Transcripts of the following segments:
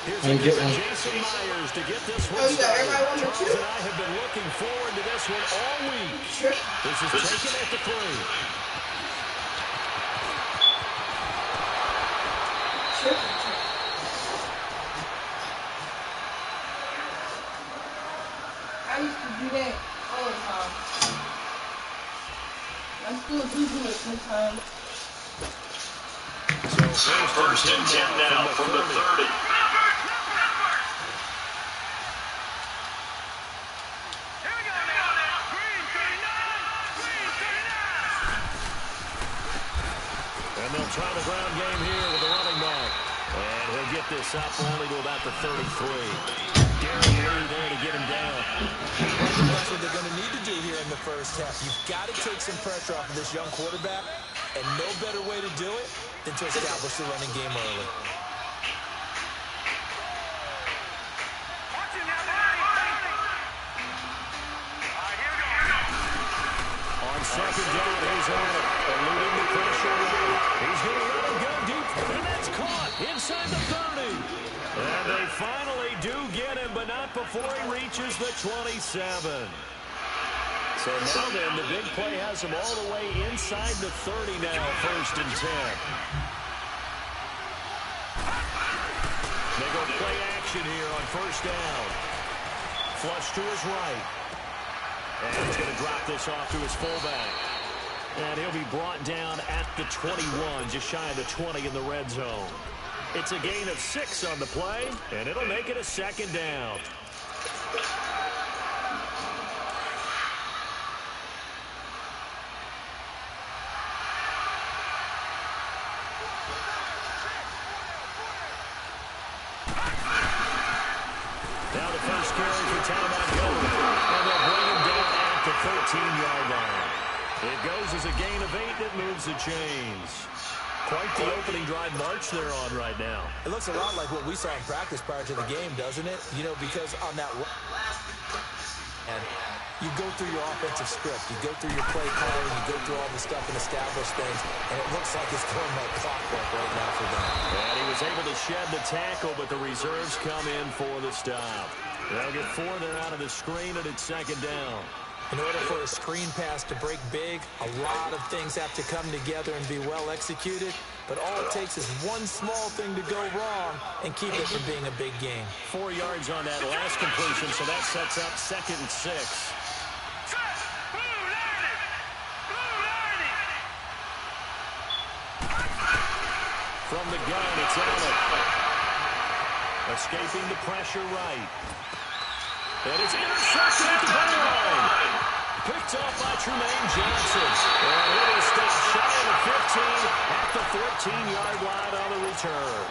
Here's I get one. Jason Myers to get this one started. Charles and I have been looking forward to this one all week. This is taken at the 3. I used to do that all the time. I still do it sometimes. So first and 10 now from the 30. And they'll try the ground game here with the running back. And he'll get this up only to about the 33. Darren Lee there to get him down. That's what they're going to need to do here in the first half. You've got to take some pressure off of this young quarterback, and no better way to do it than to establish the running game early. On second down, he's on it. Eluding the pressure. He's going to let him go deep, and that's caught inside the 30. And they finally do get him, but not before he reaches the 27. So now then, the big play has him all the way inside the 30 now, first and 10. They go play action here on first down. Flush to his right. And he's going to drop this off to his fullback. And he'll be brought down at the 21, just shy of the 20 in the red zone. It's a gain of 6 on the play, and it'll make it a second down. Now the first carry for timeout goes, and they'll bring him down at the 13-yard line. It goes as a gain of 8 that moves the chains. Quite the opening drive march they're on right now. It looks a lot like what we saw in practice prior to the game, doesn't it? You know, because on that and you go through your offensive script, you go through your play calling, you go through all the stuff and establish things, and it looks like it's going like clockwork right now for them. And he was able to shed the tackle, but the reserves come in for the stop. They'll get 4 there out of the screen, and it's second down. In order for a screen pass to break big, a lot of things have to come together and be well executed. But all it takes is one small thing to go wrong and keep it from being a big game. 4 yards on that last completion, so that sets up second and 6. From the gun, it's Allen. Escaping the pressure right. And it's intercepted at the goal line. Picked off by Tremaine Johnson. And it is stopped shy of the 15 at the 14-yard line on the return.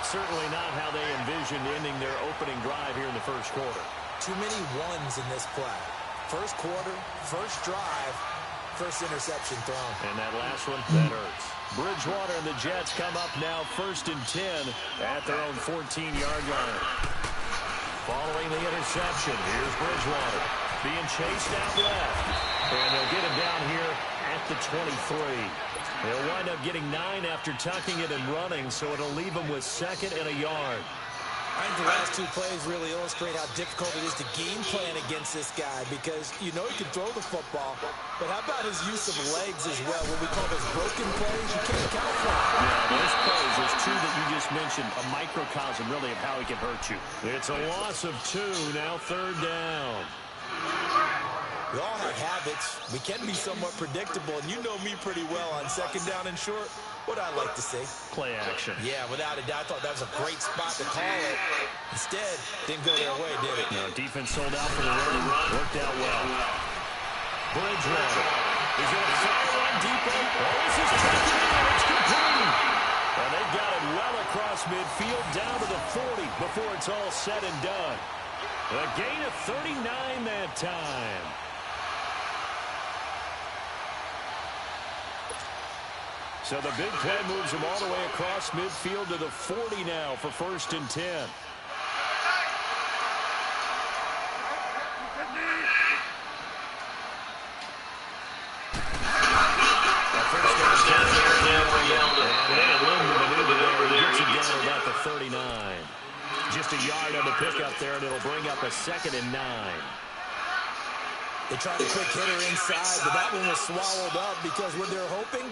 Certainly not how they envisioned ending their opening drive here in the first quarter. Too many ones in this play. First quarter, first drive, first interception thrown. And that last one, that hurts. Bridgewater and the Jets come up now first and 10 at their own 14-yard line. Following the interception, here's Bridgewater being chased out left. And they'll get him down here at the 23. They'll wind up getting 9 after tucking it and running, so it'll leave him with second and a yard. I think the last 2 plays really illustrate how difficult it is to game plan against this guy because you know he can throw the football, but how about his use of legs as well? What we call those broken plays, you can't count for. Yeah, those plays, those 2 that you just mentioned, a microcosm really of how he can hurt you. It's a loss of 2, now third down. We all have habits. We can be somewhat predictable, and you know me pretty well on second down and short. What I like to say? Play action. Yeah, without a doubt. I thought that was a great spot to call it. Instead, didn't go their way, did it? No, defense sold out for the run. Worked out well. Bridgewater. He's going to fire one deep. Oh, this is taken in. It's complete. And they got it well across midfield down to the 40 before it's all said and done. A gain of 39 that time. So the big play moves him all the way across midfield to the 40 now for first and 10. Gets it down about the 39. Just a yard on the pickup there, and it'll bring up a 2nd and 9. They tried a quick hitter inside, but that one was swallowed up because when they're hoping,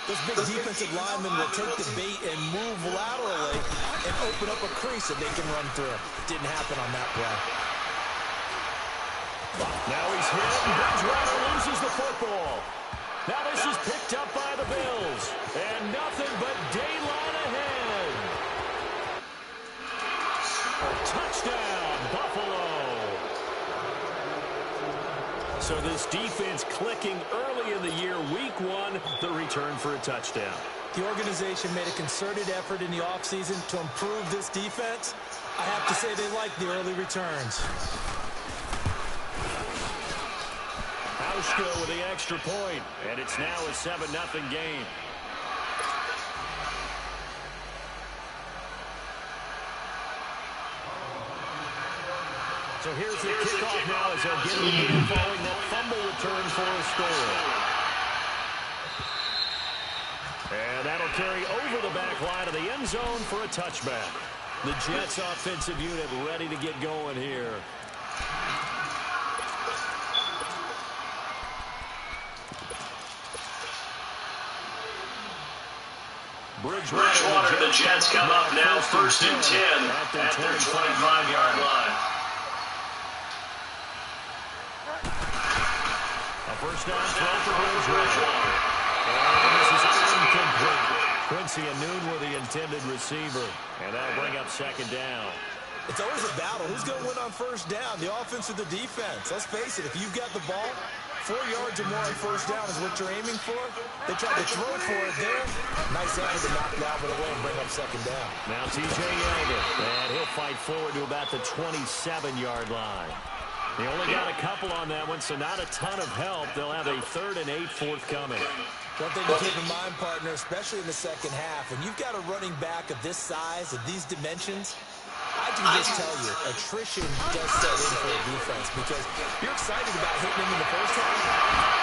those big defensive linemen will take the bait and move laterally and open up a crease that they can run through. Didn't happen on that play. Now he's hit, and Bridgewater loses the football. Now this is picked up by the Bills, and nothing but daylight ahead. Touchdown, Buffalo. So this defense clicking early in the year, week 1, the return for a touchdown. The organization made a concerted effort in the offseason to improve this defense. I have to say they like the early returns. Hauschka with the extra point, and it's now a 7-0 game. So here's the kickoff now as they'll get it in following that fumble return for a score. And that'll carry over the back line of the end zone for a touchback. The Jets offensive unit ready to get going here. Bridgewater, the Jets come up now, 1st and 10 at their 25-yard line. A first down throw for Bridgewater. And this is incomplete. Quincy Noon with the intended receiver. And that'll bring up 2nd down. It's always a battle. Who's going to win on first down, the offense or the defense? Let's face it, if you've got the ball, 4 yards or more on first down is what you're aiming for. They tried to throw for it there. Nice effort to knock that one away and bring up 2nd down. Now T.J. Yeldon, and he'll fight forward to about the 27-yard line. They only got a couple on that one, so not a ton of help. They'll have a 3rd and 8 forthcoming. One thing to keep in mind, partner, especially in the second half, when you've got a running back of this size, of these dimensions, I can just tell you, attrition does set in for a defense because you're excited about hitting him in the first half.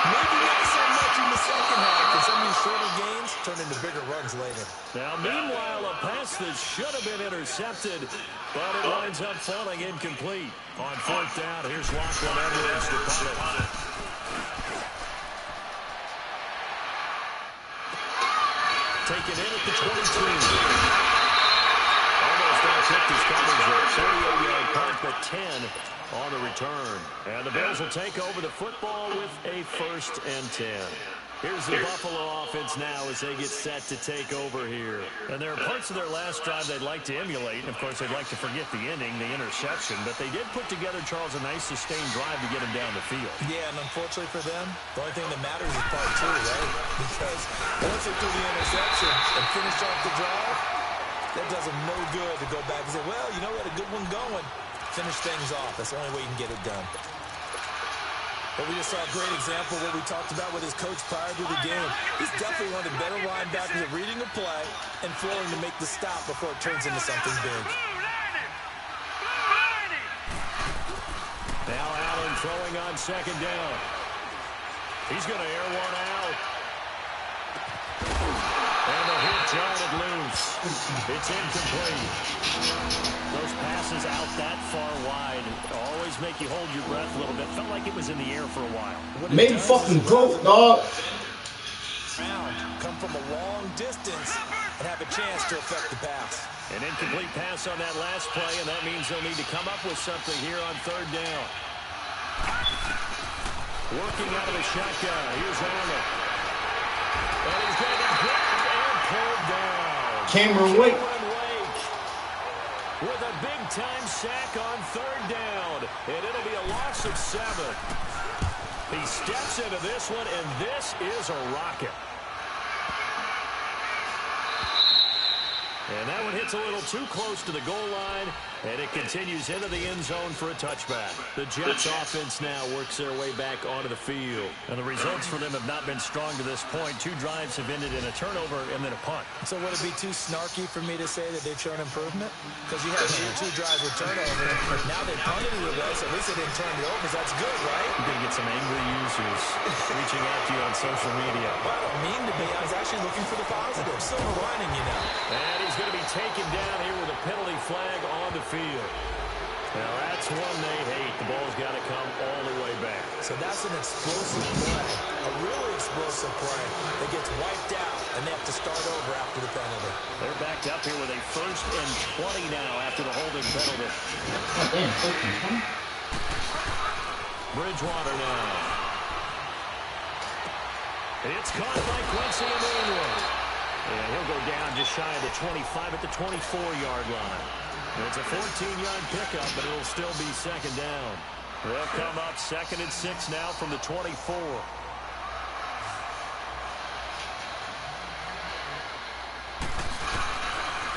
Maybe not so much in the second half, and some of these shorter gains turn into bigger runs later. Now, meanwhile, a pass that should have been intercepted, but it winds up falling incomplete. On 4th down, here's Lachlan Edwards to punt it. Taken in at the 22. Tipped his coverage there. 38-yard punt, but 10 on the return. And the Bills will take over the football with a 1st and 10. Here's the Buffalo offense now as they get set to take over here. And there are parts of their last drive they'd like to emulate. And, of course, they'd like to forget the ending, the interception. But they did put together, Charles, a nice sustained drive to get him down the field. Yeah, and unfortunately for them, the only thing that matters is part 2, right? Because once they threw the interception and finished off the drive, that does them no good to go back and say, well, you know, we had a good one going. Finish things off. That's the only way you can get it done. But we just saw a great example of what we talked about with his coach prior to the game. He's definitely one of the better linebackers at reading a play and flowing to make the stop before it turns into something big. Now Allen throwing on 2nd down. He's going to air one out. And the hit jarred loose. It's incomplete. Those passes out that far wide always make you hold your breath a little bit. Felt like it was in the air for a while. Maybe fucking broke, dog. Come from a long distance and have a chance to affect the pass. An incomplete pass on that last play, and that means they'll need to come up with something here on 3rd down. Working out of the shotgun. Here's Arnold. And he's going to be grabbed and pulled down. Cameron Wake. With a big-time sack on 3rd down. And it'll be a loss of 7. He steps into this one, and this is a rocket. And that one hits a little too close to the goal line, and it continues into the end zone for a touchback. The Jets offense now works their way back onto the field. And the results for them have not been strong to this point. 2 drives have ended in a turnover and then a punt. So would it be too snarky for me to say that they've shown improvement? Because you have 2 drives with turnover. Now they punted it away, so at least they didn't turn it over. So that's good, right? You're going to get some angry users reaching out to you on social media. Well, I don't mean to be. I was actually looking for the positive. Silver lining, you know. And he's going to be taken down here with a penalty flag on the field. Now, that's one they hate. The ball's got to come all the way back. So that's an explosive play, a really explosive play that gets wiped out, and they have to start over after the penalty. They're backed up here with a 1st and 20 now after the holding penalty. Bridgewater now. It's caught by Quincy Emmanuel. And he'll go down just shy of the 25 at the 24-yard line. It's a 14-yard pickup, but it'll still be 2nd down. They'll come up 2nd and 6 now from the 24.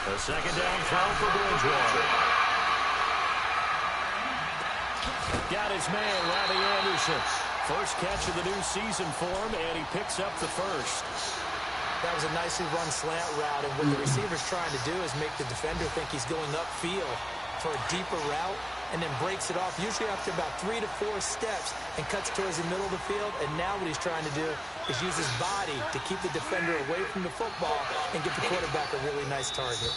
A 2nd down throw for Bridgewater. Got his man, Robbie Anderson. First catch of the new season for him, and he picks up the first. That was a nicely run slant route, and what the receiver's trying to do is make the defender think he's going upfield for a deeper route, and then breaks it off, usually after about 3 to 4 steps, and cuts towards the middle of the field. And now what he's trying to do is use his body to keep the defender away from the football and get the quarterback a really nice target.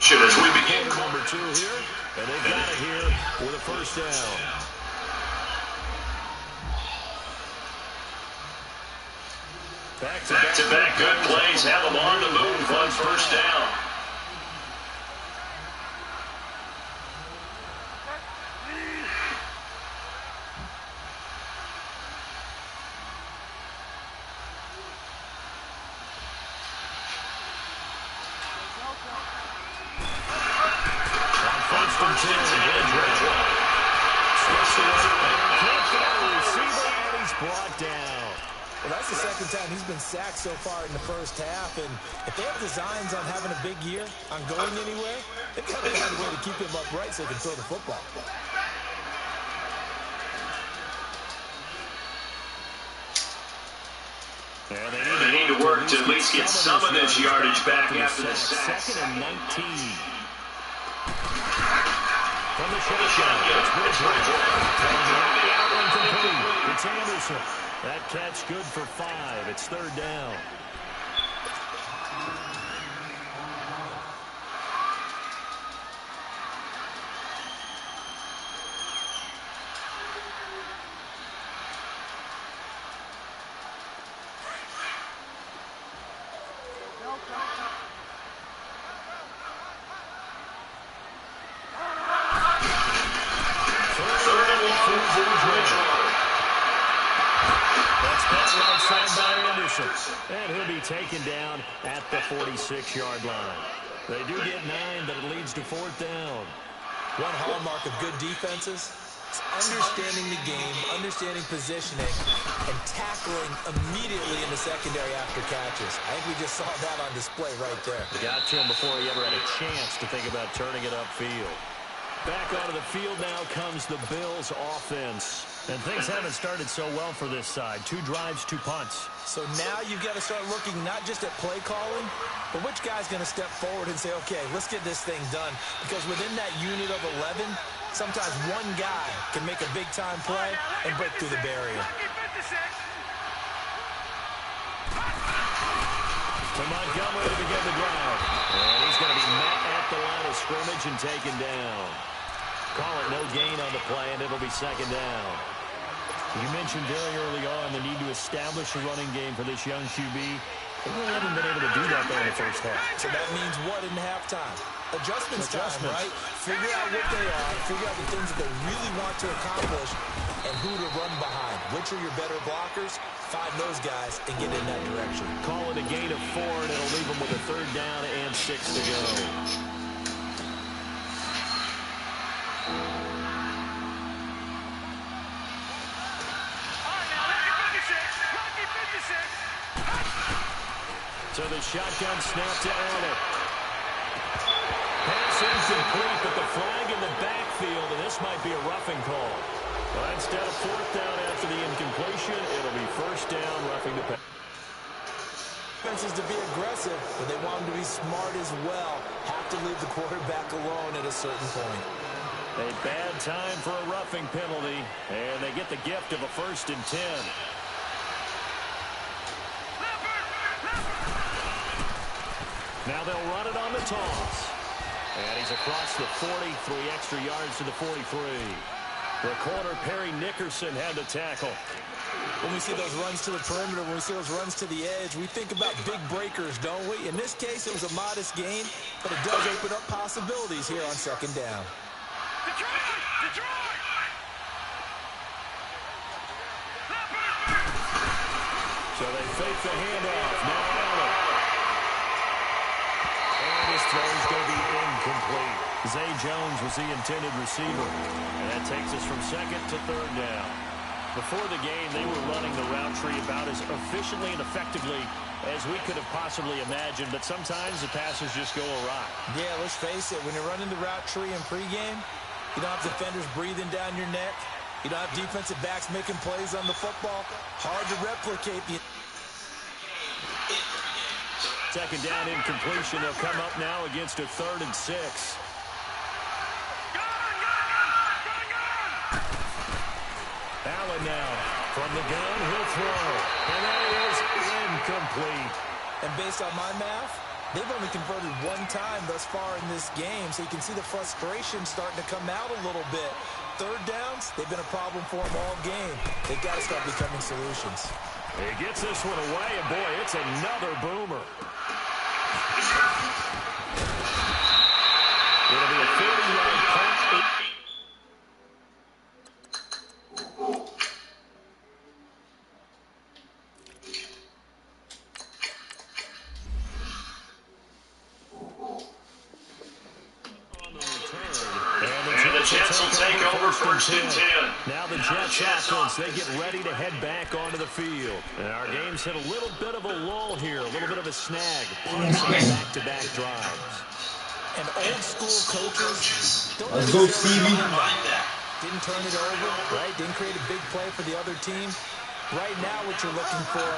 As we begin number 2 here, and they've got it here with a 1st down. Back-to-back good plays have them on the move on 1st down. On 1st and 10, receiver, and he's brought down. Well, that's the 2nd time he's been sacked so far in the 1st half, and if they have designs on having a big year, on going anywhere, they've got to find a way to keep him upright so they can throw the football. And they need to work to at least get some of this yardage back after the sack. 2nd and 19. From the shotgun, it's Bridgewater. It's Anderson. That catch good for 5. It's 3rd down. And he'll be taken down at the 46-yard line. They do get 9, but it leads to 4th down. One hallmark of good defenses is understanding the game, understanding positioning, and tackling immediately in the secondary after catches. I think we just saw that on display right there. They got to him before he ever had a chance to think about turning it upfield. Back onto the field now comes the Bills' offense. And things haven't started so well for this side. 2 drives, 2 punts. So now you've got to start looking not just at play calling, but which guy's going to step forward and say, okay, let's get this thing done. Because within that unit of 11, sometimes one guy can make a big-time play and break through the barrier. To Montgomery to begin the drive. And he's going to be met at the line of scrimmage and taken down. Call it no gain on the play, and it'll be 2nd down. You mentioned very early on the need to establish a running game for this young QB. They really haven't been able to do that there in the 1st half. So that means what in halftime? Adjustments time, right? Figure out what they are, figure out the things that they really want to accomplish, and who to run behind. Which are your better blockers? Find those guys and get in that direction. Call it a gain of 4, and it'll leave them with a 3rd down and 6 to go. So the shotgun snap to Allen. Pass incomplete, but the flag in the backfield, and this might be a roughing call. But instead of 4th down after the incompletion, it'll be 1st down, roughing the pass. Defenses to be aggressive, but they want them to be smart as well. Have to leave the quarterback alone at a certain point. A bad time for a roughing penalty, and they get the gift of a 1st and 10. Now they'll run it on the toss. And he's across the 40, 3 extra yards to the 43. The corner, Perry Nickerson, had the tackle. When we see those runs to the perimeter, when we see those runs to the edge, we think about big breakers, don't we? In this case, it was a modest gain, but it does open up possibilities here on second down. So they fake the handoff. Now Allen. And his throw is going to be incomplete. Zay Jones was the intended receiver. And that takes us from second to third down. Before the game, they were running the route tree about as efficiently and effectively as we could have possibly imagined, but sometimes the passes just go awry. Yeah, let's face it, when you're running the route tree in pregame, you don't have defenders breathing down your neck. You don't have defensive backs making plays on the football. Hard to replicate the... Second down incompletion. They'll come up now against a 3rd and 6. Allen now from the gun, he'll throw. And that is incomplete. And based on my math, they've only converted 1 time thus far in this game, so you can see the frustration starting to come out a little bit. 3rd downs, they've been a problem for them all game. They've got to start becoming solutions. He gets this one away, and boy, it's another boomer. It'll be a 30-yard punt. Jets will take over 1st and 10. Now the Jets offense, they get ready to head back onto the field. And our game's hit a little bit of a lull here, a little bit of a snag. Back-to-back drives. And old school coaches don't Let's go, Stevie. Didn't turn it over, right? Didn't create a big play for the other team. Right now what you're looking for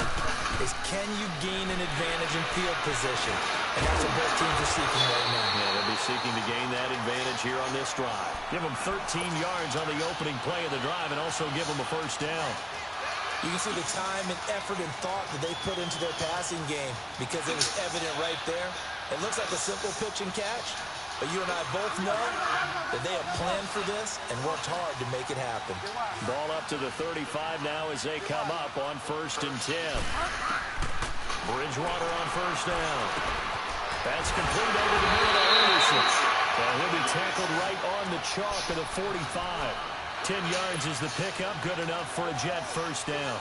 is can you gain an advantage in field position? And that's what both teams are seeking right now. Yeah, they'll be seeking to gain that advantage here on this drive. Give them 13 yards on the opening play of the drive and also give them a 1st down. You can see the time and effort and thought that they put into their passing game because it was evident right there. It looks like a simple pitch and catch, but you and I both know that they have planned for this and worked hard to make it happen. Ball up to the 35 now as they come up on 1st and 10. Bridgewater on 1st down. That's complete over the middle of Anderson. And he'll be tackled right on the chalk of the 45. 10 yards is the pickup. Good enough for a Jet 1st down.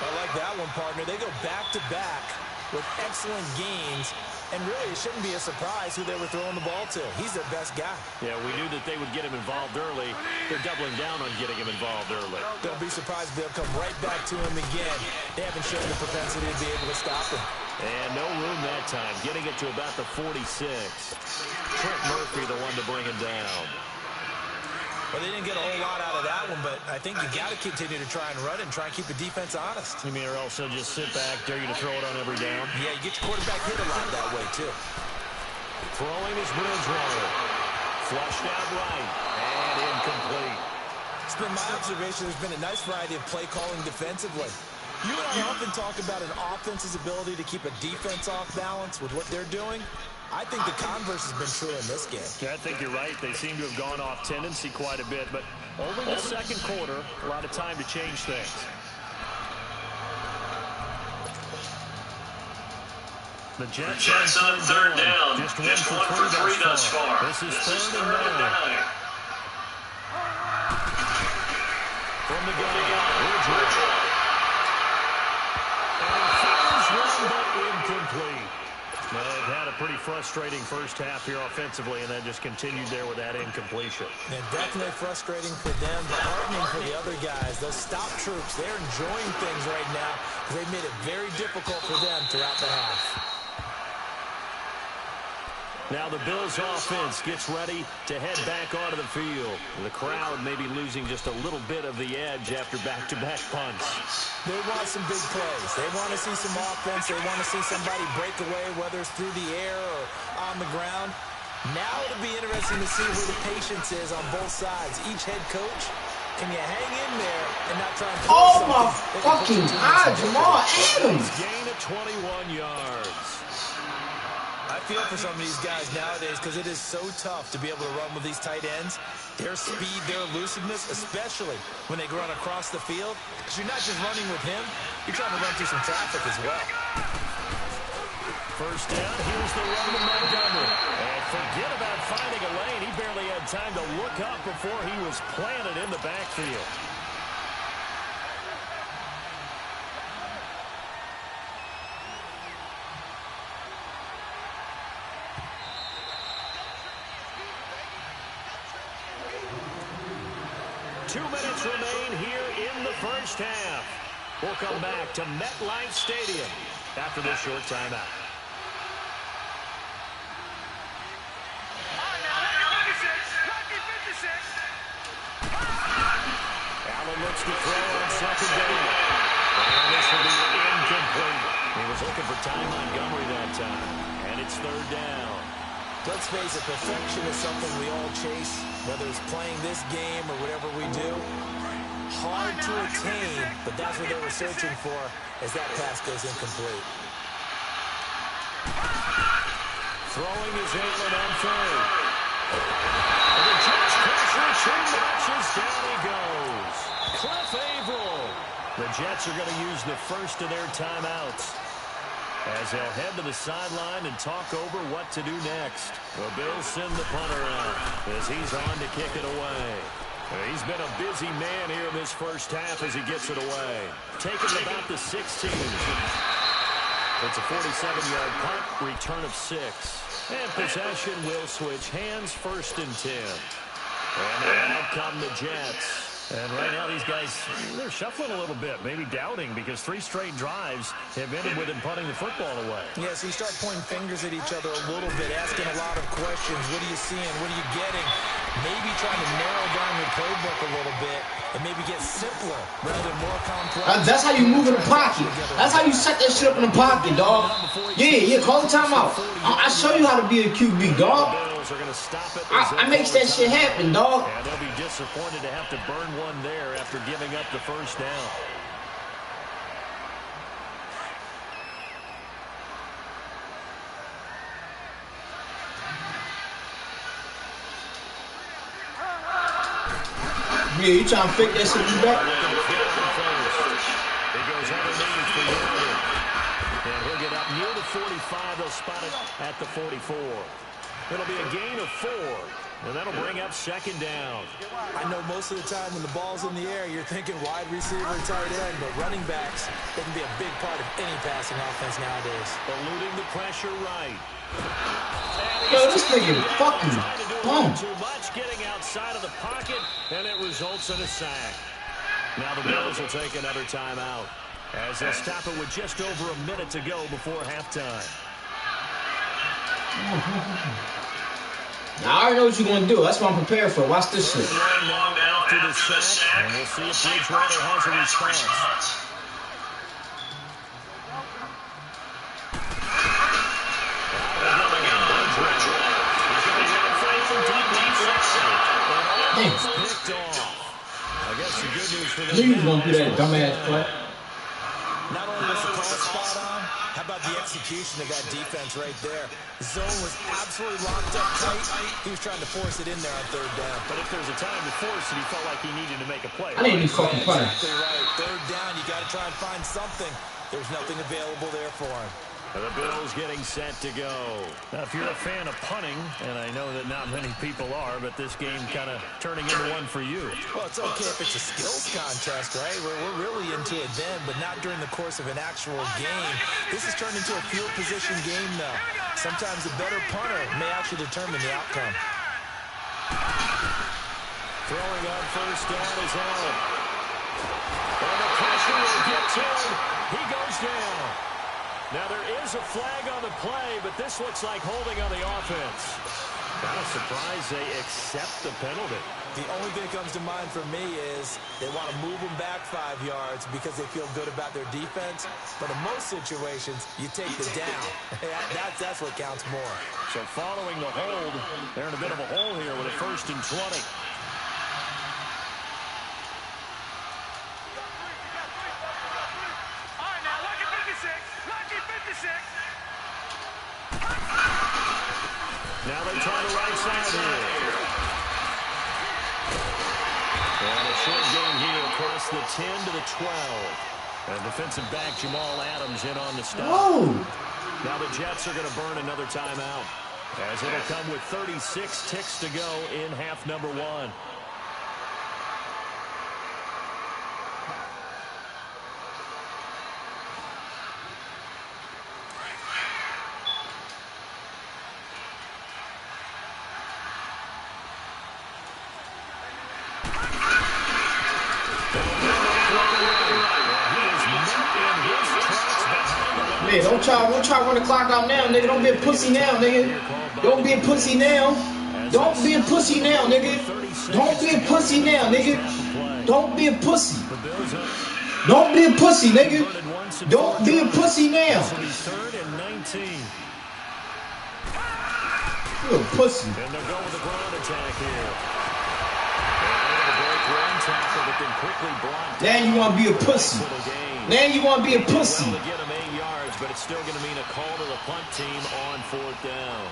I like that one, partner. They go back-to-back with excellent gains. And really, it shouldn't be a surprise who they were throwing the ball to. He's their best guy. Yeah, we knew that they would get him involved early. They're doubling down on getting him involved early. Don't be surprised if they'll come right back to him again. They haven't shown the propensity to be able to stop him. And no room that time, getting it to about the 46. Trent Murphy, the one to bring him down. Well, they didn't get a whole lot out of that one, but I think you got to continue to try and run it and try and keep the defense honest. You mean or also just sit back, dare you to throw it on every down? Yeah, you get your quarterback hit a lot that way, too. Throwing is Bridgewater. Flushed out right and incomplete. It's been my observation there's been a nice variety of play calling defensively. You and I often talk about an offense's ability to keep a defense off balance with what they're doing. I think the converse has been true in this game. Yeah, I think you're right. They seem to have gone off tendency quite a bit, but only the 2nd quarter, a lot of time to change things. The Jets on 3rd down. Just one for 3 thus far. This is 3rd and 9. From the gun, Bridgewater. And fires one, but incomplete. Well, they've had a pretty frustrating first half here offensively, and then just continued there with that incompletion. And definitely frustrating for them, but heartening for the other guys. Those stop troops, they're enjoying things right now because they've made it very difficult for them throughout the half. Now the Bills offense gets ready to head back onto the field. The crowd may be losing just a little bit of the edge after back-to-back punts. They want some big plays. They want to see some offense. They want to see somebody break away, whether it's through the air or on the ground. Now it'll be interesting to see where the patience is on both sides. Each head coach, can you hang in there and not try and... Oh, my fucking God, Jamal Adams! Gain of 21 yards. I feel for some of these guys nowadays because it is so tough to be able to run with these tight ends. Their speed, their elusiveness, especially when they run across the field. Because you're not just running with him, you're trying to run through some traffic as well. First down, here's the run to Montgomery. And forget about finding a lane. He barely had time to look up before he was planted in the backfield. Remain here in the first half. We'll come back to MetLife Stadium after this short timeout. Allen looks to throw on second down. And this will be incomplete. He was looking for Ty Montgomery that time. And it's third down. Let's face it, perfection is something we all chase, whether it's playing this game or whatever we do. Hard to attain, but that's what they were searching for as that pass goes incomplete. Throwing is Allen on third. And the Jets pressure, 2 notches, down he goes. Cliff Averill. The Jets are going to use the first of their timeouts as they'll head to the sideline and talk over what to do next. The Bills send the punter out as he's on to kick it away. He's been a busy man here in this first half as he gets it away. Taking it about the 16. It's a 47-yard punt, return of 6. And possession will switch hands, first and 10. And out come the Jets. And right now these guys, they're shuffling a little bit, maybe doubting, because 3 straight drives have ended with him punting the football away. Yeah, so you start pointing fingers at each other a little bit, asking a lot of questions. What are you seeing? What are you getting? Maybe trying to narrow down your playbook a little bit and maybe get simpler rather than more complex. That's how you move in the pocket. That's how you set that shit up in the pocket, dog. Yeah, call the timeout. I show you how to be a QB, dog. I makes that shit happen, dog. And they'll be disappointed to have to burn one there after giving up the first down. Yeah, you trying to fake that shit back? It goes underneath for York. And he'll get up near the 45. They'll spot it at the 44. It'll be a gain of 4. And that'll bring up second down. I know most of the time when the ball's in the air, you're thinking wide receiver and tight end, but running backs, they can be a big part of any passing offense nowadays. Eluding the pressure right. Yo, this nigga fucking bum. Too much getting outside of the pocket, and it results in a sack. Now the Bills will take another timeout as they'll stop it with just over a minute to go before halftime. Now, I already know what you're going to do. That's what I'm prepared for. Watch this shit. Long after the sack, and we'll see if Bridgewater has a response. Picked off. I guess the good news for them. Knew you was going to do that dumbass play. Not only was the call spot on, how about the execution of that defense right there? The zone was absolutely locked up tight. He was trying to force it in there on third down. But if there's a time to force it, he felt like he needed to make a play. I didn't even fucking play. Exactly right. Third down, you got to try and find something. There's nothing available there for him. The Bills getting set to go. Now, if you're a fan of punting, and I know that not many people are, but this game kind of turning into one for you. Well, it's okay if it's a skills contest, right? We're really into it then, but not during the course of an actual game. This has turned into a field position game, though. Sometimes a better punter may actually determine the outcome. Throwing on first down is Allen. And the pressure will get to him. He goes down. Now, there is a flag on the play, but this looks like holding on the offense. Kind of surprised they accept the penalty. The only thing that comes to mind for me is they want to move them back 5 yards because they feel good about their defense. But in most situations, you take the down. That's what counts more. So following the hold, they're in a bit of a hole here with a 1st and 20. Now they try the right side here. And a short game here across the 10 to the 12. And defensive back Jamal Adams in on the stop. Whoa. Now the Jets are going to burn another timeout, as it'll come with 36 ticks to go in half number 1. Man, don't try to run the clock out now, nigga. Don't be a pussy now, nigga. Don't be a pussy now. Don't be a pussy now, nigga. Don't be a pussy now, nigga. Don't be a pussy. Don't be a pussy, nigga. Don't be a pussy now. You a pussy. And they'll go with the ground attack here. Now you want to be a pussy. Now you want to be a pussy. But it's still going to mean a call to the punt team on 4th down.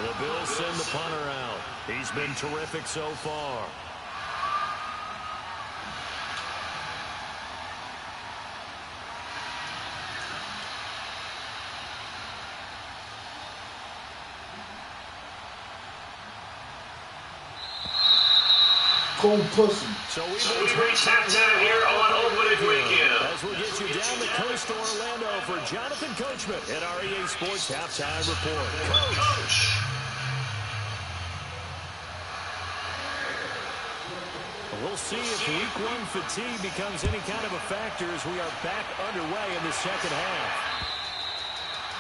The Bills send the punter out. He's been terrific so far. Cold pussy. So we've reached halftime here on Opening Weekend. As we get you down the coast to Orlando for Jonathan Coachman at our EA Sports Halftime Report. Coach. We'll see if Week 1 fatigue becomes any kind of a factor as we are back underway in the second half.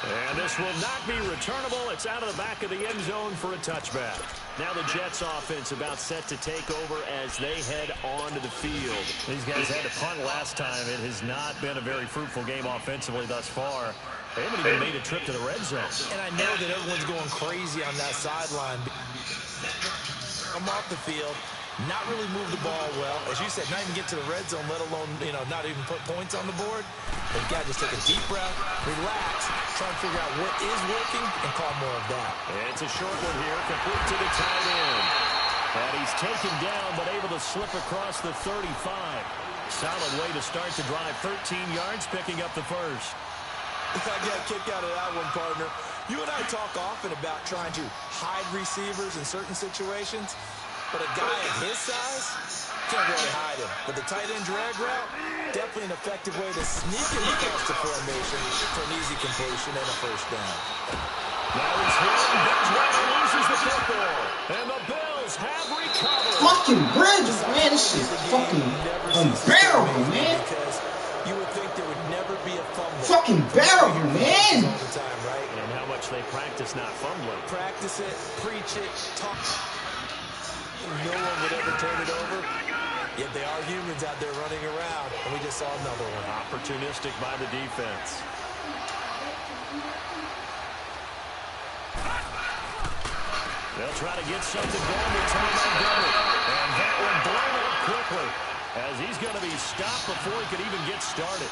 And this will not be returnable. It's out of the back of the end zone for a touchback. Now the Jets offense about set to take over as they head onto the field. These guys had to punt last time. It has not been a very fruitful game offensively thus far. They haven't even made a trip to the red zone. And I know that everyone's going crazy on that sideline. I'm off the field. Not really move the ball well. As you said, not even get to the red zone, let alone, not even put points on the board. But you got to just take a deep breath, relax, try and figure out what is working, and call more of that. It's a short one here, complete to the tight end. And he's taken down, but able to slip across the 35. Solid way to start the drive. 13 yards, picking up the first. I got a kick out of that one, partner. You and I talk often about trying to hide receivers in certain situations. But a guy at his size, can't really hide him. But the tight end drag route, definitely an effective way to sneak him across the formation for an easy completion and a first down. Now he's hit, and Bridgewater loses the football. And the Bills have recovered. Fucking Bridge, man, this shit fucking unbearable, man. Because you would think there would never be a fumble. Fucking bearable, man. All the time, right? And how much they practice not fumbling. Practice it, preach it, talk. No one would ever turn it over. Yet they are humans out there running around, and we just saw another one. Opportunistic by the defense. They'll try to get something going with Tony Montgomery. And that one blown up quickly as he's going to be stopped before he could even get started.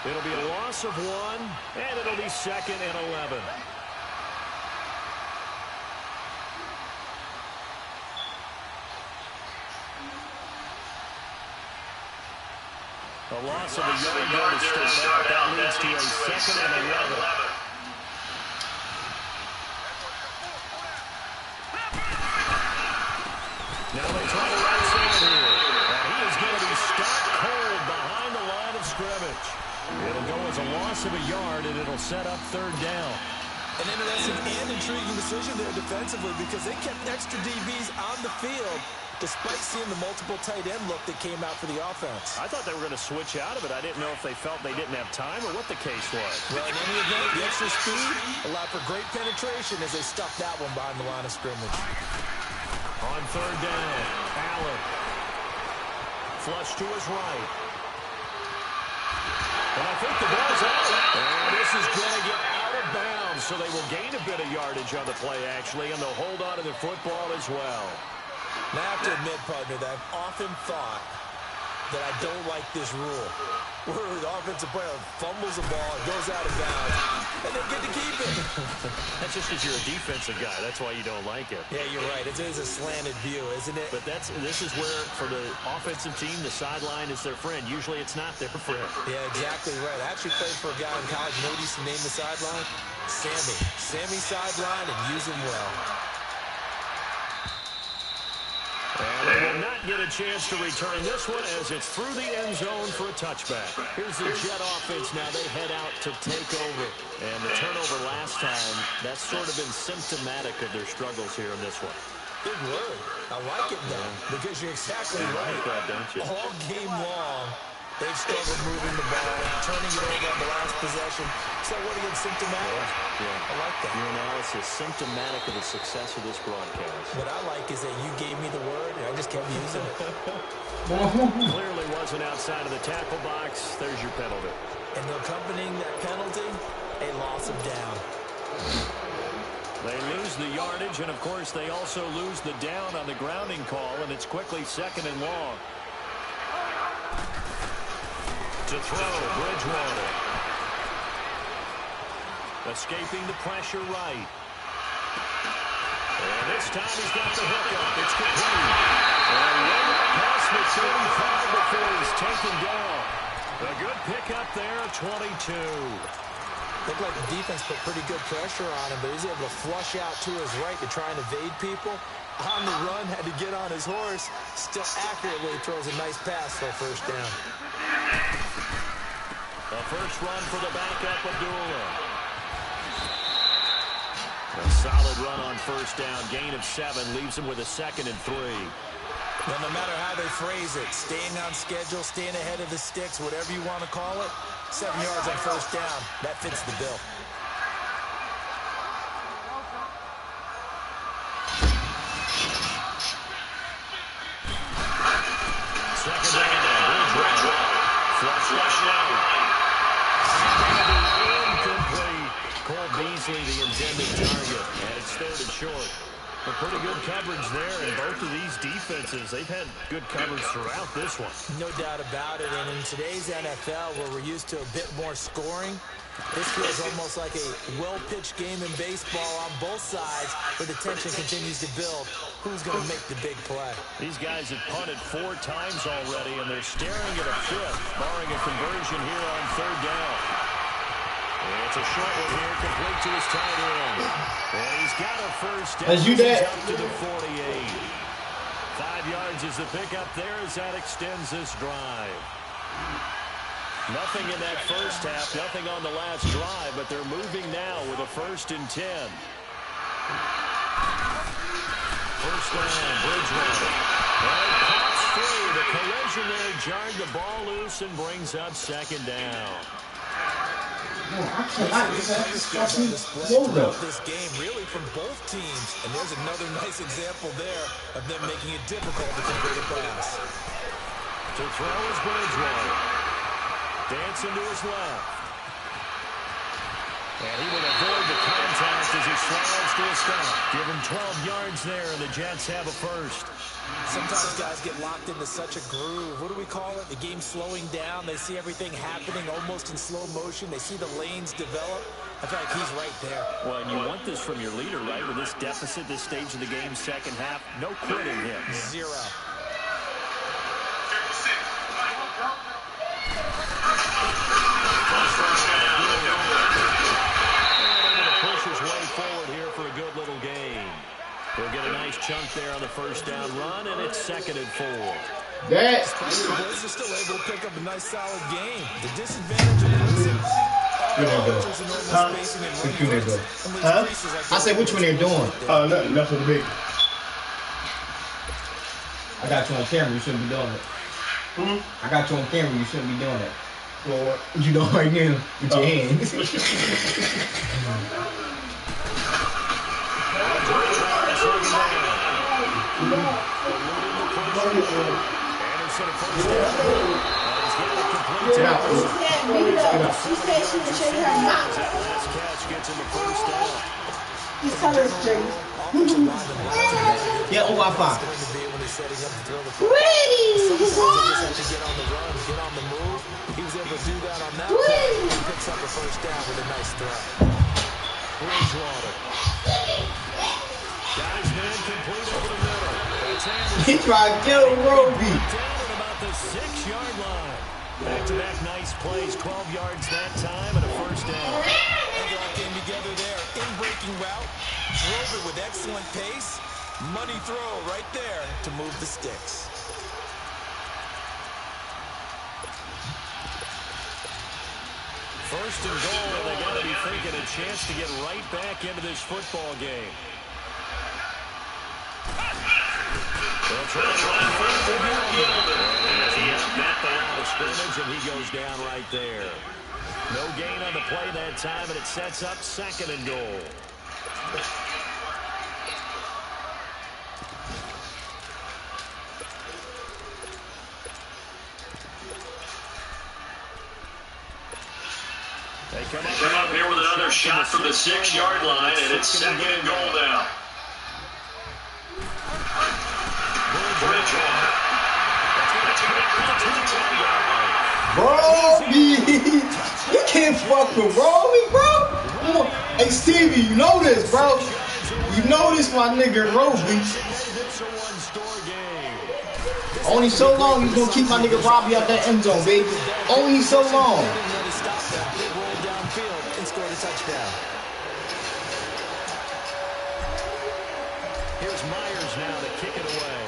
It'll be a loss of 1, and it'll be 2nd and 11. A loss of a yard to start out. That leads to a 2nd and 11. Now they try to right side here. And he is going to be stopped cold behind the line of scrimmage. It'll go as a loss of a yard, and it'll set up 3rd down. An interesting and intriguing decision there defensively because they kept extra DBs on the field despite seeing the multiple tight end look that came out for the offense. I thought they were going to switch out of it. I didn't know if they felt they didn't have time or what the case was. Well, in any event, the extra speed allowed for great penetration as they stuffed that one behind the line of scrimmage. On 3rd down, Allen. Flush to his right. And I think the ball's out. And this is going to get out of bounds, so they will gain a bit of yardage on the play, actually, and they'll hold on to the football as well. Now, I have to admit, partner, that I've often thought that I don't like this rule. Where the offensive player fumbles the ball, it goes out of bounds, and they get to keep it. That's just because you're a defensive guy. That's why you don't like it. Yeah, you're right. It is a slanted view, isn't it? But this is where, for the offensive team, the sideline is their friend. Usually it's not their friend. Yeah, exactly right. I actually played for a guy in college. You know what he used to name the sideline? Sammy. Sammy sideline, and use him well. And they will not get a chance to return this one as it's through the end zone for a touchback. Here's the Jet offense now. They head out to take over. And the turnover last time, that's sort of been symptomatic of their struggles here in this one. Big word. I like it, though, because you're exactly right. You like that, don't you? All game long, they've struggled moving the ball, turning it over on the last possession. So what again, symptomatic? Yeah. I like that. Your analysis, symptomatic of the success of this broadcast. What I like is that you gave me the word, and I just kept using it. Clearly wasn't outside of the tackle box. There's your penalty. And accompanying that penalty, a loss of down. They lose the yardage, and, of course, they also lose the down on the grounding call, and it's quickly 2nd and long. To throw, Bridgewater. Escaping the pressure right. And this time he's got the hookup. It's complete. And one past the 35 before he's taken down. A good pickup there, 22. Looked like the defense put pretty good pressure on him, but he's able to flush out to his right to try and evade people. On the run, had to get on his horse. Still accurately throws a nice pass for a first down. The first run for the backup, Abdullah. A solid run on first down. Gain of 7 leaves him with a 2nd and 3. Well, no matter how they phrase it, staying on schedule, staying ahead of the sticks, whatever you want to call it, 7 yards on first down. That fits the bill. Second down. Bridgewater. Flush right. Incomplete. Cole Beasley, the intended target. And it's 3rd and short. A pretty good coverage there, and both of these defenses, they've had good coverage throughout this one. No doubt about it. And in today's NFL, where we're used to a bit more scoring, this feels almost like a well-pitched game in baseball on both sides, where the tension continues to build. Who's going to make the big play? These guys have punted 4 times already, and they're staring at a 5th, barring a conversion here on 3rd down. And it's a short one here, complete to his tight end. And he's got a first down. As you did. Up to the 48. 5 yards is the pickup there as that extends this drive. Nothing in that first half, nothing on the last drive, but they're moving now with a 1st and 10. First down, Bridgewater. And pops through. The collision there jarred the ball loose and brings up 2nd down. This game really from both teams, and there's another nice example there of them making it difficult to complete a pass. To throw is Bridgewater. Dancing to his left. And he will avoid the contact as he slides to a stop. Give him 12 yards there, and the Jets have a first. Sometimes guys get locked into such a groove. What do we call it? The game's slowing down. They see everything happening almost in slow motion. They see the lanes develop. I feel like he's right there. Well, and you want this from your leader, right? With this deficit, this stage of the game, second half, no quitting him. 0. Push his way forward here for a good little gain. He'll get a nice chunk there on the first down run, and it's 2nd and 4. That. The boys are still able to pick up a nice, solid game. The disadvantage of losing. Huh? I said, which one they're doing? Nothing. Nothing big. I got you on camera. You shouldn't be doing it. I got you on camera. You shouldn't be doing it. Well, what? You know right now with your hands. She said she would show you her mouth. Last catch gets him the first down. He's telling us, Jay. Yeah, on Wi-Fi. Ready! to do that on that play. He picks up a first down with a nice throw. Bridgewater. Got his man complete over the middle. That's Anderson. He tried to kill Roby. Down at about the 6-yard line. Back-to-back nice plays, 12 yards that time, and a first down. They all came together there. In-breaking route. Drove it with excellent pace. Money throw right there to move the sticks. First and goal, and they got to be thinking a chance to get right back into this football game. They'll try to run for the line of scrimmage, and he goes down right there. No gain on the play that time, and it sets up second and goal. They come up here with another shot from the 6-yard line, and it's second and goal now. Bridgewater. Roby! You can't fuck with Roby, bro. Come on. Hey, Stevie, you know this, bro. You know this, my nigga Roby. Only so long he's gonna keep my nigga Robbie out that end zone, baby. Only so long. Touchdown. Here's Myers now to kick it away.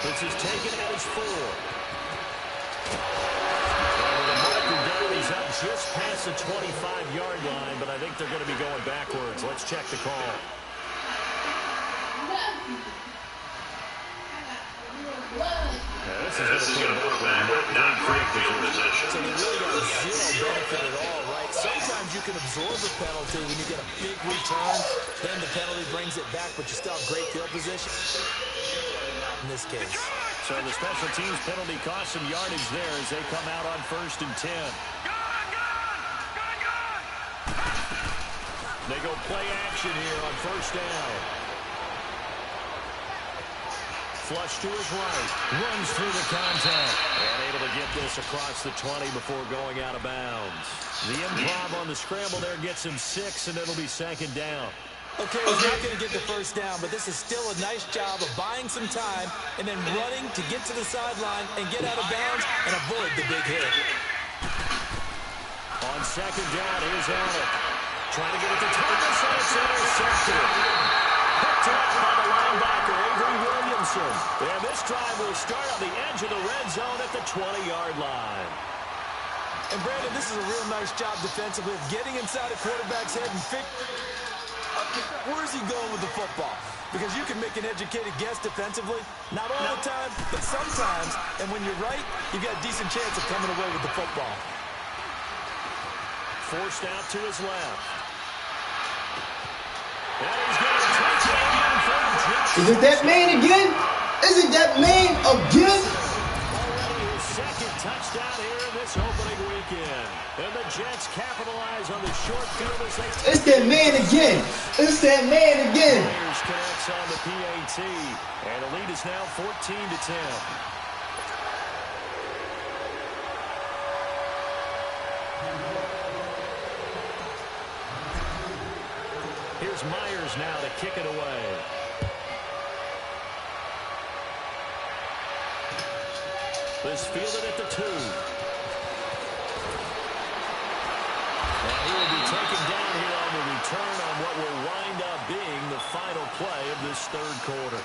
This is taken at his 4. The marker down, he's up just past the 25-yard line, but I think they're going to be going backwards. Let's check the call. This is going to put back with not great field position. So they really got zero benefit at all, right? Sometimes you can absorb a penalty when you get a big return, then the penalty brings it back, but you still have great field position in this case. So the special teams penalty cost some yardage there as they come out on 1st and 10. They go play action here on 1st down. Flush to his right, runs through the contact, and able to get this across the 20 before going out of bounds. The improv on the scramble there gets him 6, and it'll be second down. Okay, he's not going to get the first down, but this is still a nice job of buying some time and then running to get to the sideline and get out of bounds and avoid the big hit. On second down, here's Allen. Trying to get it to Thomas, and it's intercepted. Picked up by the linebacker, Avery Williamson. And this drive will start on the edge of the red zone at the 20-yard line. And Brandon, this is a real nice job defensively of getting inside a quarterback's head and where's he going with the football? Because you can make an educated guess defensively. Not all the time, but sometimes. And when you're right, you've got a decent chance of coming away with the football. Forced out to his left. And he's going to touch it in for Is it that man again? Is it that man again? already his second touchdown here in this opening weekend. And the Jets capitalize on the short field as they... It's that man again. It's that man again. Myers connects on the PAT. And the lead is now 14-10. Here's Myers now to kick it away. This fielded at the 2. And he will be taken down here on the return on what will wind up being the final play of this third quarter.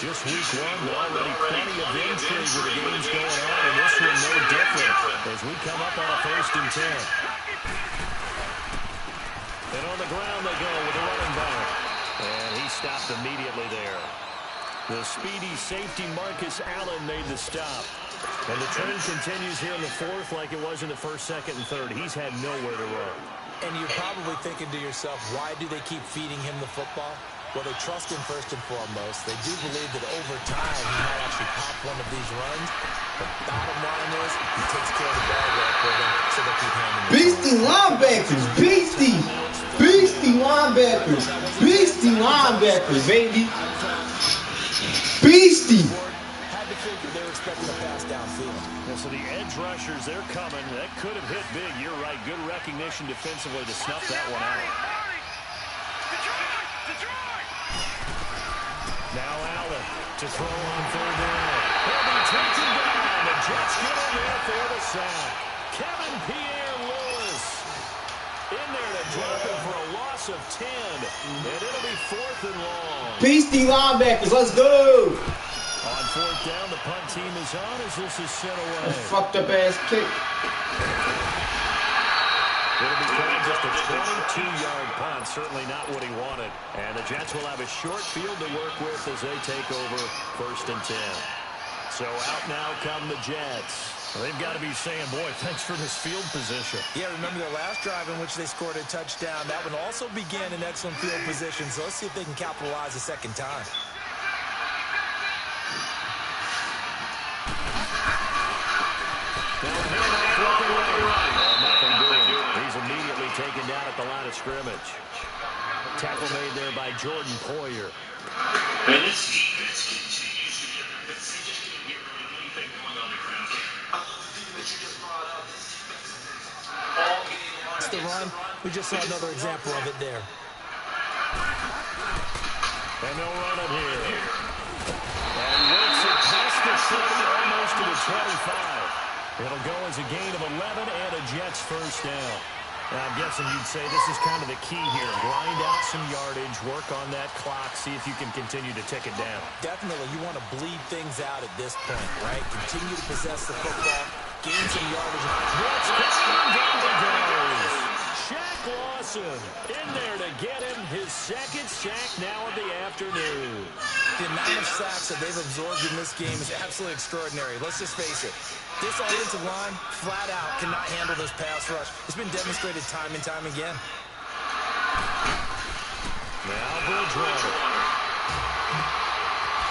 Just week 1, already plenty of intrigue with the games going on, and this one no different as we come up on a 1st and 10. And on the ground they go with the running back. And he stopped immediately there. The speedy safety Marcus Allen made the stop. And the trend continues here in the 4th like it was in the 1st, 2nd, and 3rd. He's had nowhere to run. And you're probably thinking to yourself, why do they keep feeding him the football? Well, they trust him first and foremost. They do believe that over time he might actually pop one of these runs. But bottom line is he takes care of the ball work for them, so they keep handing it. Beastie linebackers, beastie. Beastie linebackers. Beastie linebackers, baby. Beastie. Had to figure they were expecting a pass downfield. Yeah, so the edge rushers, they're coming. That could have hit big. You're right. Good recognition defensively to snuff that one out. Now Allen to throw on third down. He'll be taken down. The Jets get in there for the sack. Kevin Pierre-Louis in there to drop him for a loss of 10. And it'll be 4th and long. Beastie linebackers, let's go. On 4th down, the punt team is on as this is sent away. Fucked up ass kick. It'll be called just a 22-yard punt. Certainly not what he wanted. And the Jets will have a short field to work with as they take over 1st and 10. So out now come the Jets. They've got to be saying, boy, thanks for this field position. Yeah, remember the last drive in which they scored a touchdown. That one also began in excellent field position. So let's see if they can capitalize a second time. Nothing doing. He's immediately taken down at the line of scrimmage. Tackle made there by Jordan Poyer. And this defense continues to get they just can't get really anything going on the ground. That you just brought up. All game long. It's the run. We just saw another example of it there. And they'll run it here. And works it past the 30, almost to the 25. It'll go as a gain of 11 and a Jets first down. Now, I'm guessing you'd say this is kind of the key here. Grind out some yardage, work on that clock, see if you can continue to tick it down. Definitely, you want to bleed things out at this point, right? Continue to possess the football, gain some yardage. Jets down he goes. Shaq Lawson in there to get him his second sack now of the afternoon. The amount of sacks that they've absorbed in this game is absolutely extraordinary. Let's just face it. This offensive line, flat out, cannot handle this pass rush. It's been demonstrated time and time again. Now Bridgewater.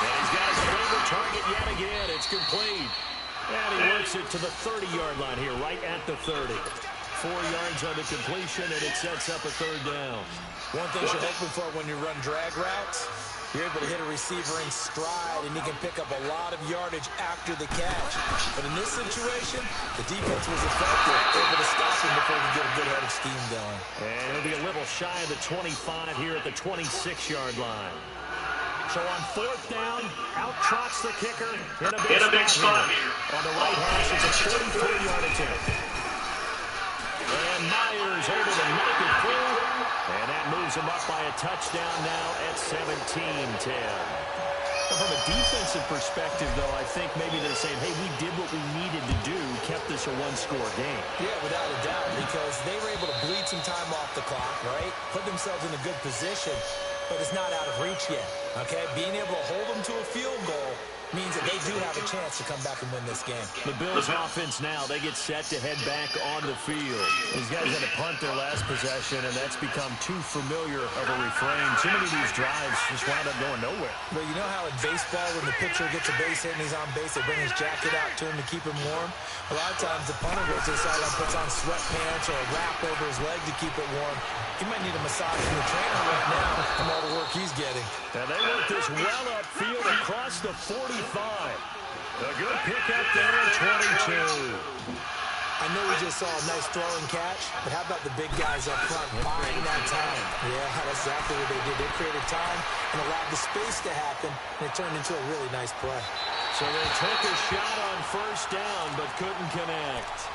And he's got his favorite target yet again. It's complete. And he works it to the 30-yard line here, right at the 30. 4 yards on the completion, and it sets up a 3rd down. One thing you're hoping for when you run drag routes, you're able to hit a receiver in stride, and he can pick up a lot of yardage after the catch. But in this situation, the defense was effective, able to stop him before he could get a good head of steam going. And it'll be a little shy of the 25 here at the 26-yard line. So on 4th down, out trots the kicker in a big spot here. On the right hash, it's a 43-yard attempt. And Myers able to make it through. And that moves him up by a touchdown now at 17-10. From a defensive perspective, though, I think maybe they're saying, hey, we did what we needed to do, kept this a one-score game. Yeah, without a doubt, because they were able to bleed some time off the clock, right? Put themselves in a good position, but it's not out of reach yet, okay? Being able to hold them to a field goal means that they do have a chance to come back and win this game. The Bills offense now, they get set to head back on the field. These guys had to punt their last possession, and that's become too familiar of a refrain. Too many of these drives just wound up going nowhere. But you know how in baseball, when the pitcher gets a base hit and he's on base, they bring his jacket out to him to keep him warm? A lot of times the punter goes to the sideline, puts on sweatpants or a wrap over his leg to keep it warm. He might need a massage from the trainer right now from all the work he's getting. And they work this well upfield across the 45. A good pickup there at 22. I know we just saw a nice throwing catch, but how about the big guys up front buying that time? Yeah, that's exactly what they did. They created time and allowed the space to happen, and it turned into a really nice play. So they took a shot on 1st down, but couldn't connect.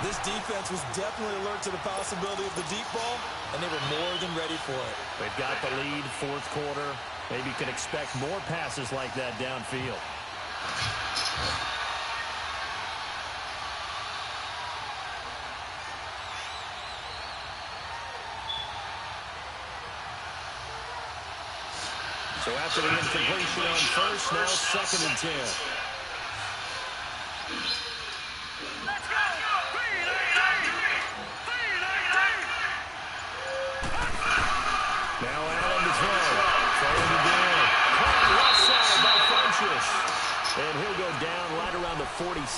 This defense was definitely alert to the possibility of the deep ball, and they were more than ready for it. They've got the lead, 4th quarter. Maybe you can expect more passes like that downfield. So after the incompletion on 1st, now 2nd and 10. Now Allen to throw.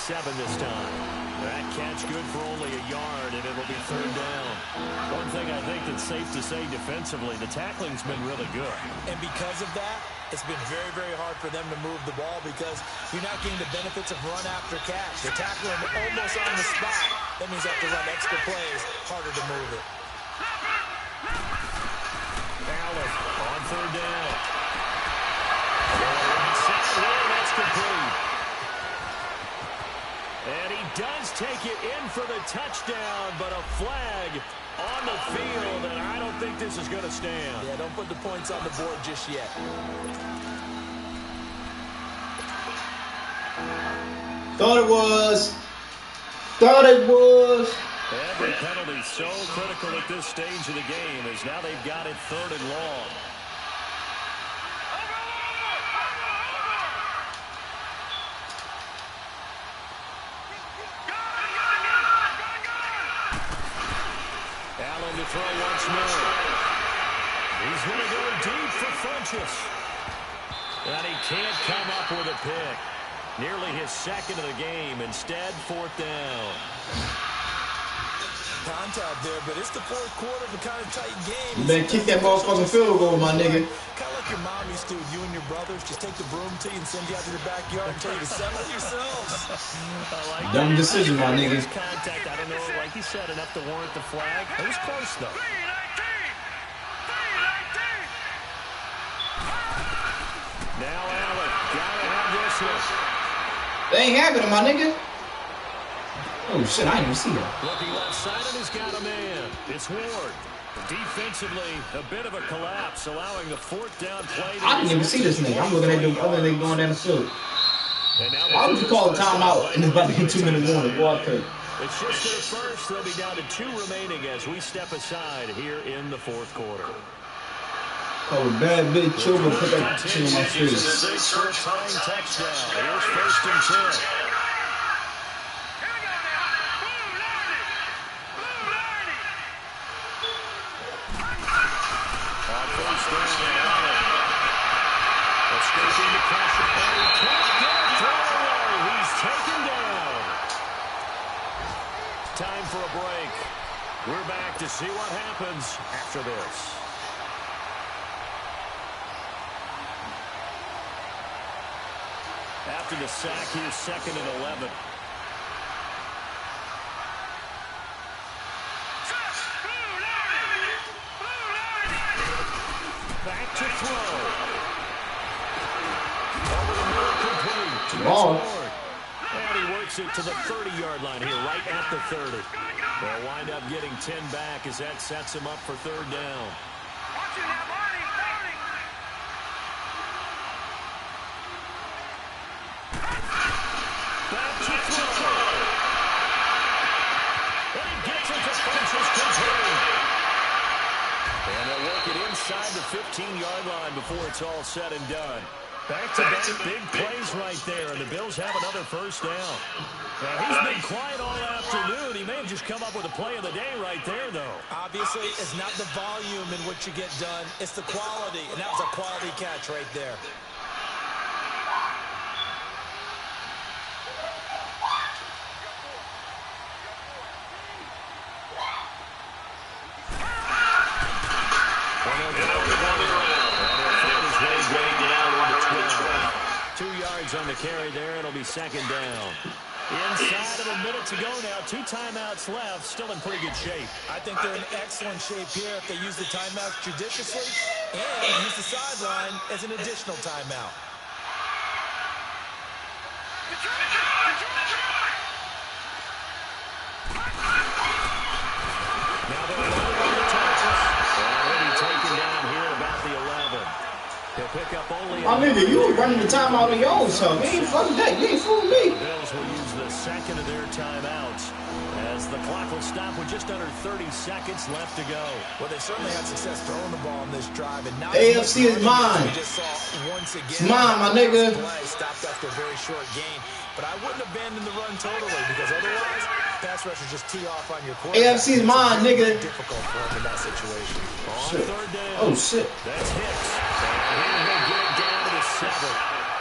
7 this time. That catch good for only a yard, and it'll be 3rd down. One thing I think that's safe to say defensively, the tackling's been really good. And because of that, it's been very, very hard for them to move the ball because you're not getting the benefits of run after catch. They're tackling almost on the spot. That means they have to run extra plays, harder to move it. Allen on 3rd down. That's complete. And he does take it in for the touchdown, but a flag on the field, and I don't think this is going to stand. Yeah, don't put the points on the board just yet. Thought it was. Thought it was. Every penalty so critical at this stage of the game as now they've got it 3rd and long. Allen to throw once more. He's going to go deep for Funchess. And he can't come up with a pick. Nearly his 2nd of the game. Instead, 4th down. Contact there, but it's the 4th quarter of a kind of tight game. You better kick that motherfucking field goal, my nigga. Kind of like your mom used to, you and your brothers, just take the broom to you and send you out to the backyard and tell you to settle it yourselves. Like Dumb decision, my nigga. Contact, I don't know, like you said, enough to warrant the flag. It was close, though. Now Allen, gotta have this one. They ain't happening, my nigga. Oh, shit, I didn't even see that. Looking left side, and he's got a man. It's Ward. Defensively, a bit of a collapse, allowing the 4th down play. I didn't even see this nigga. I'm looking at the other nigga going down the field. And now Why would you call a timeout and it's about to get 2-minute warning? Boy, I could. it's just their first. They'll be down to 2 remaining as we step aside here in the 4th quarter. Call a bad bitch, children, put that shit on my face. 6 for a tying touchdown. Here's 1st and 10. Time for a break. We're back to see what happens after this. After the sack, here's 2nd and 11. Back to throw. Over the middle, complete. Ball. And he works it to the 30-yard line here, right at the 30. They'll wind up getting 10 back as that sets him up for 3rd down. Back to throw. And he gets it to Funchess, complete. And they'll work it inside the 15-yard line before it's all said and done. Back-to-back big plays right there, and the Bills have another 1st down. Now, he's been quiet all afternoon. He may have just come up with a play of the day right there, though. Obviously, it's not the volume in which you get done. It's the quality, and that was a quality catch right there. On the carry there, it'll be 2nd down. Inside of a minute to go now. 2 timeouts left. Still in pretty good shape. I think they're in excellent shape here if they use the timeouts judiciously and use the sideline as an additional timeout. Now they're on the touches. Already taken down here at about the 11. He'll pick up only. My nigga, you was running the timeout on your own self. You ain't fucking that. You ain't fooling me. The Bills will use the 2nd of their timeouts as the clock will stop with just under 30 seconds left to go. Well, they certainly had success throwing the ball on this drive, and now AFC is mine. we just saw once again. It's mine, my nigga. Play stopped after a very short gain, but I wouldn't abandon the run totally because otherwise, pass rushers just tee off on your quarterback. AFC is mine, nigga. Difficult for him in that situation. On Shit. 3rd down. Oh, shit. That's Hicks. And here he'll get it down to the 7.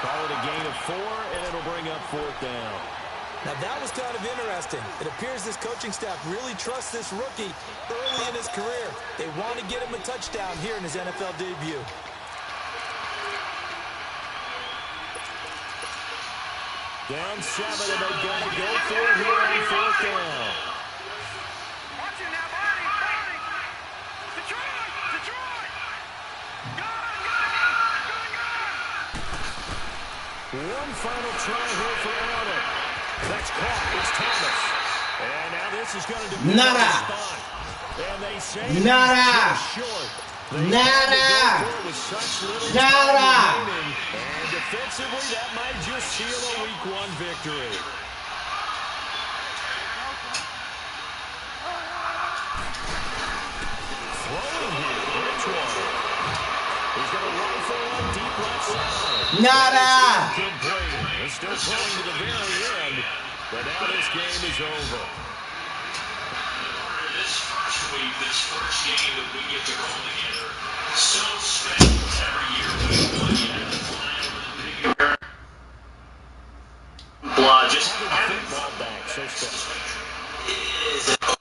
Call it a gain of 4, and it'll bring up 4th down. Now, that was kind of interesting. It appears this coaching staff really trusts this rookie early in his career. They want to get him a touchdown here in his NFL debut. Down 7, and they've got to go for it here on 4th down. Watch it now, Barney. Detroit! Detroit! One final try here for Allen. That's caught. It's Thomas. And now this is going to be Nada. spot. And they say Nada. short. Nada. Nada. And defensively, that might just seal a Week 1 victory. Throwing here, Bridgewater. He's going to rifle on deep left side. Nada. They're still playing to the very end, but now this game is over. This first week, this first game that we get to call together, so special. Every year we won, you have to fly over the big blood. Just Having football back, so special. it is